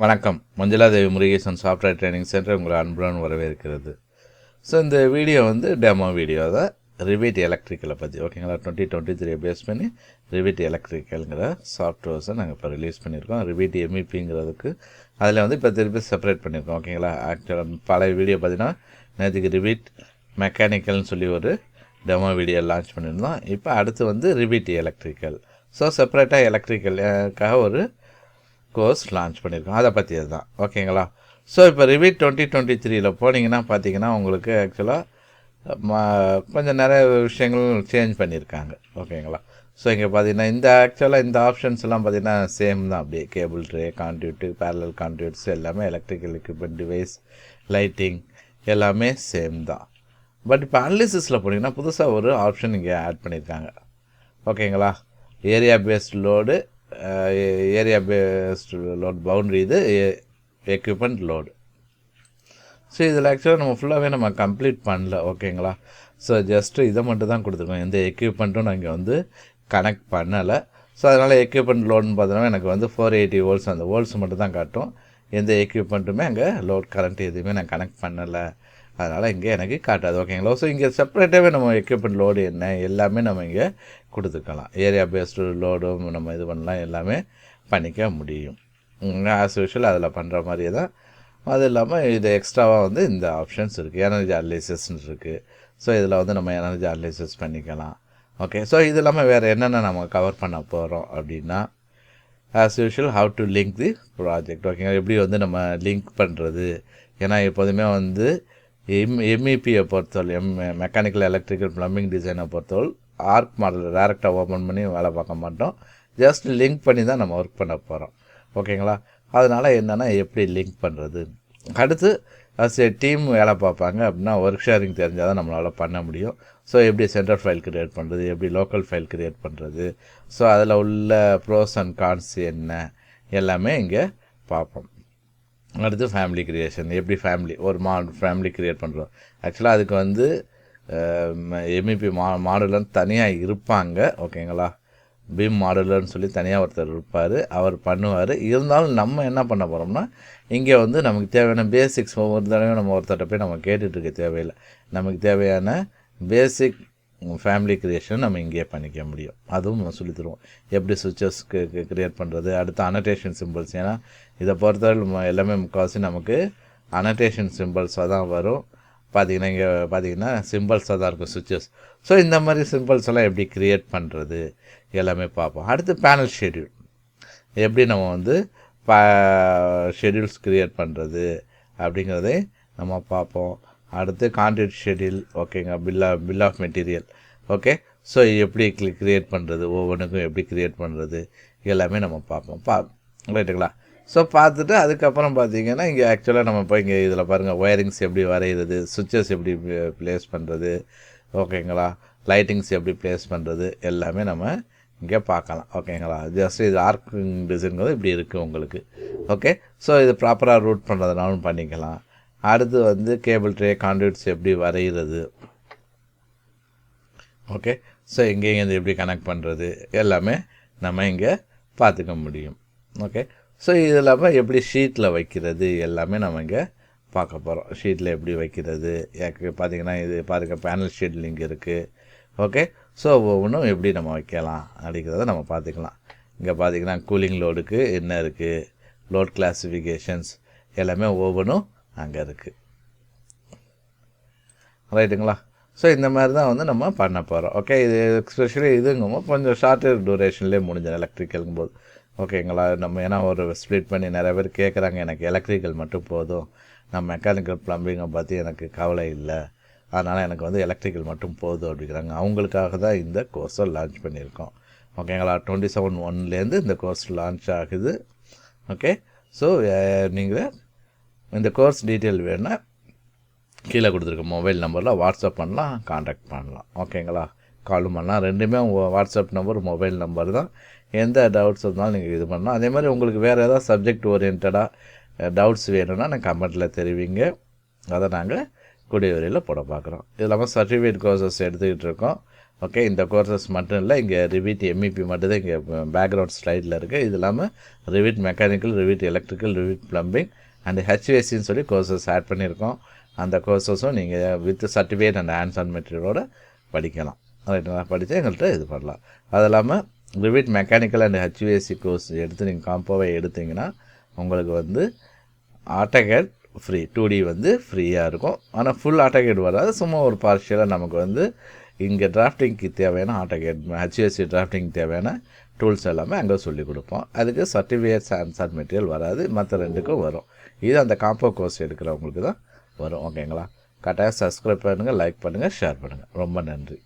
வணக்கம். மஞ்சுளா தேவி Murugesan software training centre உங்களை அன்புடன் வரவேற்கிறது. ஸோ இந்த வீடியோ வந்து டெமோ வீடியோ தான் ரிவிட் எலக்ட்ரிக்கலை பற்றி. ஓகேங்களா, 2023 பேஸ் பண்ணி ரிவிட் எலக்ட்ரிக்கலுங்கிற சாஃப்ட்வேர்ஸை நாங்கள் இப்போ ரிலீஸ் பண்ணியிருக்கோம். ரிவிட் எம்இபிங்கிறதுக்கு அதில் வந்து இப்போ திருப்பி செப்பரேட் பண்ணியிருக்கோம். ஓகேங்களா, ஆக்சுவலாக பழைய வீடியோ பார்த்தீங்கன்னா நேற்றுக்கு ரிவிட் மெக்கானிக்கல்னு சொல்லி ஒரு டெமோ வீடியோ லான்ச் பண்ணியிருந்தோம். இப்போ அடுத்து வந்து ரிவிட் எலக்ட்ரிக்கல். ஸோ செப்பரேட்டாக எலக்ட்ரிக்கலுக்காக ஒரு கோர்ஸ் லான்ச் பண்ணியிருக்கோம். அதை பற்றி அதுதான். ஓகேங்களா, ஸோ இப்போ ரிவிட் 2023 போனீங்கன்னா பார்த்தீங்கன்னா உங்களுக்கு ஆக்சுவலாக கொஞ்சம் நிறைய விஷயங்கள் சேஞ்ச் பண்ணியிருக்காங்க. ஓகேங்களா, ஸோ இங்கே பார்த்தீங்கன்னா இந்த ஆப்ஷன்ஸ் எல்லாம் பார்த்தீங்கன்னா சேம் தான். அப்படியே கேபிள் ட்ரே, கான்ட்யூட்டு, பேரலல் கான்ட்யூட்ஸ் எல்லாமே எலக்ட்ரிக்கல் எக்யூப்மெண்ட், டிவைஸ், லைட்டிங் எல்லாமே சேம் தான். பட் இப்போ அனாலிசிஸில் போனீங்கன்னா புதுசாக ஒரு ஆப்ஷன் இங்கே ஆட் பண்ணியிருக்காங்க. ஓகேங்களா, area based load, area based load boundary, இது எக்யூப்மெண்ட் லோடு. ஸோ இதில் ஆக்சுவலாக நம்ம ஃபுல்லாகவே நம்ம கம்ப்ளீட் பண்ணல. ஓகேங்களா, ஸோ ஜஸ்ட்டு இதை மட்டும் தான் கொடுத்துருக்கோம். எந்த எக்யூப்மெண்ட்டும் நாங்கள் வந்து கனெக்ட் பண்ணலை. ஸோ அதனால் எக்யூப்மெண்ட் லோடுன்னு பார்த்தோன்னா எனக்கு வந்து 480 வோல்ட்ஸ் அந்த வோல்ட்ஸ் மட்டும் தான் காட்டும். எந்த எக்யூப்மெண்ட்டுமே அங்கே லோட் கரண்ட் எதுவுமே நான் கனெக்ட் பண்ணலை, அதனால் இங்கே எனக்கு காட்டாது. ஓகேங்களா, ஸோ இங்கே செப்பரேட்டாகவே நம்ம எக்யூப்மெண்ட் லோடு என்ன எல்லாமே நம்ம இங்கே கொடுத்துக்கலாம். ஏரியா பேஸ்டு லோடும் நம்ம இது பண்ணலாம், எல்லாமே பண்ணிக்க முடியும். ஆஸ் யூஷுவல் அதில் பண்ணுற மாதிரியே தான். அது இல்லாமல் இது எக்ஸ்ட்ராவாக வந்து இந்த ஆப்ஷன்ஸ் இருக்குது. எனர்ஜி அனலைசிஸ்ன்னு இருக்குது. ஸோ இதில் வந்து நம்ம எனர்ஜி அனலைசிஸ் பண்ணிக்கலாம். ஓகே, ஸோ இது இல்லாமல் வேறு என்னென்ன நம்ம கவர் பண்ண போகிறோம் அப்படின்னா, as usual how to link the project. ஓகேங்களா, எப்படி வந்து நம்ம லிங்க் பண்ணுறது. ஏன்னா எப்போதுமே வந்து எம்இபியை பொறுத்தவரை, மெக்கானிக்கல் எலக்ட்ரிக்கல் ப்ளம்பிங் டிசைனை பொறுத்தவரை ஆர்க் மாடல் டேரெக்டாக ஓப்பன் பண்ணி வேலை பார்க்க மாட்டோம். ஜஸ்ட் லிங்க் பண்ணி தான் நம்ம ஒர்க் பண்ண போகிறோம். ஓகேங்களா, அதனால் என்னென்னா எப்படி லிங்க் பண்ணுறது. அடுத்து டீம் வேலை பார்ப்பாங்க அப்படின்னா ஒர்க் ஷேரிங் தெரிஞ்சால் தான் நம்மளால் பண்ண முடியும். ஸோ எப்படி சென்டர் ஃபைல் க்ரியேட் பண்ணுறது, எப்படி லோக்கல் ஃபைல் க்ரியேட் பண்ணுறது, ஸோ அதில் உள்ள ப்ரோஸ் அண்ட் கான்ஸ் என்ன எல்லாமே இங்கே பார்ப்போம். அடுத்து ஃபேமிலி க்ரியேஷன், எப்படி ஒரு ஃபேமிலி க்ரியேட் பண்ணுறோம். ஆக்சுவலாக அதுக்கு வந்து எம்இபி மாடுலர்னு தனியாக இருப்பாங்க. ஓகேங்களா, பீம் மாடுலர்னு சொல்லி தனியாக ஒருத்தர் இருப்பார், அவர் பண்ணுவார். இருந்தாலும் நம்ம என்ன பண்ண போகிறோம்னா, இங்கே வந்து நமக்கு தேவையான பேசிக்ஸ் ஒவ்வொரு தடவையும் நம்ம ஒருத்தர்கிட்ட போய் நம்ம கேட்டுட்ருக்க தேவையில்லை. நமக்கு தேவையான பேசிக் ஃபேமிலி க்ரியேஷன் நம்ம இங்கே பண்ணிக்க முடியும். அதுவும் நம்ம சொல்லி தருவோம், எப்படி சுவிச்சஸ்க்கு க்ரியேட் பண்ணுறது. அடுத்து அனடேஷன் சிம்பிள்ஸ், ஏன்னா இதை பொறுத்தவரை எல்லாமே முக்கால்வாசி நமக்கு அனடேஷன் சிம்பிள்ஸாக தான் வரும். பார்த்திங்கன்னா இங்கே பார்த்திங்கன்னா சிம்பிள்ஸாக தான் இருக்கும் சுவிச்சஸ். ஸோ இந்த மாதிரி சிம்பிள்ஸ் எல்லாம் எப்படி க்ரியேட் பண்ணுறது எல்லாமே பார்ப்போம். அடுத்து பேனல் ஷெட்யூல், எப்படி நம்ம வந்து ஷெட்யூல்ஸ் க்ரியேட் பண்ணுறது அப்படிங்கிறதை நம்ம பார்ப்போம். அடுத்து கான்ட்ராக்ட் ஷெட்யூல், ஓகேங்க, bill of material. Okay, so எப்படி க்ரியேட் பண்ணுறது, ஒவ்வொன்றுக்கும் எப்படி க்ரியேட் பண்ணுறது எல்லாமே நம்ம பார்ப்போம். ரைட்டுங்களா, ஸோ பார்த்துட்டு அதுக்கப்புறம் பார்த்தீங்கன்னா இங்கே ஆக்சுவலாக நம்ம இப்போ இங்கே இதில் பாருங்கள், ஒயரிங்ஸ் எப்படி வரைகிறது, சுவிச்சஸ் எப்படி ப்ளேஸ் பண்ணுறது, ஓகேங்களா, லைட்டிங்ஸ் எப்படி ப்ளேஸ் பண்ணுறது எல்லாமே நம்ம இங்கே பார்க்கலாம். ஓகேங்களா, ஜஸ்ட் இது ஆர்க்கிங் டிசைன்கிறது இப்படி இருக்குது உங்களுக்கு. ஓகே, ஸோ இது ப்ராப்பராக ரூட் பண்ணுறதுனாலும் பண்ணிக்கலாம். அடுத்து வந்து கேபிள் ட்ரே, கான்ட்யூட்ஸ் எப்படி வரைகிறது. ஓகே, ஸோ இங்கேயும் இது எப்படி கனெக்ட் பண்ணுறது எல்லாமே நம்ம இங்கே பார்த்துக்க முடியும். ஓகே, ஸோ இது இல்லாமல் எப்படி ஷீட்டில் வைக்கிறது எல்லாமே நம்ம இங்கே பார்க்க போகிறோம். ஷீட்டில் எப்படி வைக்கிறது பார்த்திங்கன்னா இது பாருங்கள், பேனல் ஷீட் லிங்க் இருக்குது. ஓகே, ஸோ ஒவ்வொன்றும் எப்படி நம்ம வைக்கலாம் அப்படிங்கிறத நம்ம பார்த்துக்கலாம். இங்கே பார்த்திங்கன்னா கூலிங் லோடுக்கு என்ன இருக்குது, லோட் கிளாஸிஃபிகேஷன்ஸ் எல்லாமே ஒவ்வொன்றும் அங்கே இருக்குது. ரைட்டுங்களா, ஸோ இந்த மாதிரி தான் வந்து நம்ம பண்ண போகிறோம். ஓகே, இது எஸ்பெஷலி இதுங்கும்போது கொஞ்சம் ஷார்ட்டர் டூரேஷன்லேயே முடிஞ்சோம் எலக்ட்ரிக்கலுங்கும் போது. ஓகேங்களா, நம்ம ஏன்னா ஒரு ஸ்ப்ளிட் பண்ணி நிறைய பேர் கேட்குறாங்க, எனக்கு எலக்ட்ரிக்கல் மட்டும் போதும், நான் மெக்கானிக்கல் ப்ளம்பிங்கை பற்றி எனக்கு கவலை இல்லை, அதனால் எனக்கு வந்து எலக்ட்ரிக்கல் மட்டும் போதும் அப்படிங்கிறாங்க. அவங்களுக்காக தான் இந்த கோர்ஸை லான்ச் பண்ணியிருக்கோம். ஓகேங்களா, 27/1 இந்த கோர்ஸ் லான்ச் ஆகுது. ஓகே, ஸோ நீங்கள் இந்த கோர்ஸ் டீட்டெயில் வேணுன்னா கீழே கொடுத்துருக்க மொபைல் நம்பரில் வாட்ஸ்அப் பண்ணலாம், காண்டாக்ட் பண்ணலாம். ஓகேங்களா, காலும் பண்ணலாம். ரெண்டுமே வாட்ஸ்அப் நம்பர், மொபைல் நம்பர் தான். எந்த டவுட்ஸ் இருந்தாலும் நீங்கள் இது பண்ணலாம். அதே மாதிரி உங்களுக்கு வேறு ஏதாவது சப்ஜெக்ட் ஓரியன்டாக டவுட்ஸ் வேணும்னா நான் கமெண்ட்டில் தெரிவிங்க, அதை நாங்கள் கூடிய வரையில் போட பார்க்குறோம். இது இல்லாமல் சர்டிஃபிகேட் கோர்சஸ் எடுத்துக்கிட்டு இருக்கோம். ஓகே, இந்த கோர்சஸ் மட்டும் இல்லை, இங்கே ரிவிட் எம்இபி மட்டும் தான் இங்கே பேக்ரவுண்ட் ஸ்லைடில் இருக்குது. இது இல்லாமல் Revit mechanical, Revit electrical, Revit plumbing and ஹெச்விஎஸ்சின்னு சொல்லி கோர்சஸ் ஆட் பண்ணியிருக்கோம். அந்த கோர்சஸும் நீங்கள் with certificate and hands on மெட்டீரியலோடு படிக்கலாம். ரைட்டுங்களா? படித்து எங்கள்கிட்ட இது பண்ணலாம். அது இல்லாமல் Revit mechanical and HVAC course எடுத்து நீங்கள் காம்போவை எடுத்திங்கன்னா உங்களுக்கு வந்து AutoCAD ஃப்ரீ, 2D வந்து ஃப்ரீயாக இருக்கும். ஆனால் ஃபுல் AutoCAD வராது, சும்மா ஒரு பார்ஷியலாக நமக்கு வந்து இங்கே டிராஃப்டிங்க்கு தேவையான AutoCAD ஹெச்விஎஸ்சி டிராஃப்டிங் தேவையான டூல்ஸ் எல்லாமே அங்கே சொல்லிக் கொடுப்போம். அதுக்கு சர்டிஃபிகேட்ஸ் ஹேண்ட்ஸ் மெட்டீரியல் வராது, மற்ற ரெண்டுக்கும் வரும். இது அந்த காம்போ கோர்ஸ் எடுக்கிறவங்களுக்கு தான் வரும். ஓகேங்களா? கட்டாயம் சப்ஸ்கிரைப் பண்ணுங்கள், லைக் பண்ணுங்கள், ஷேர் பண்ணுங்கள். ரொம்ப நன்றி.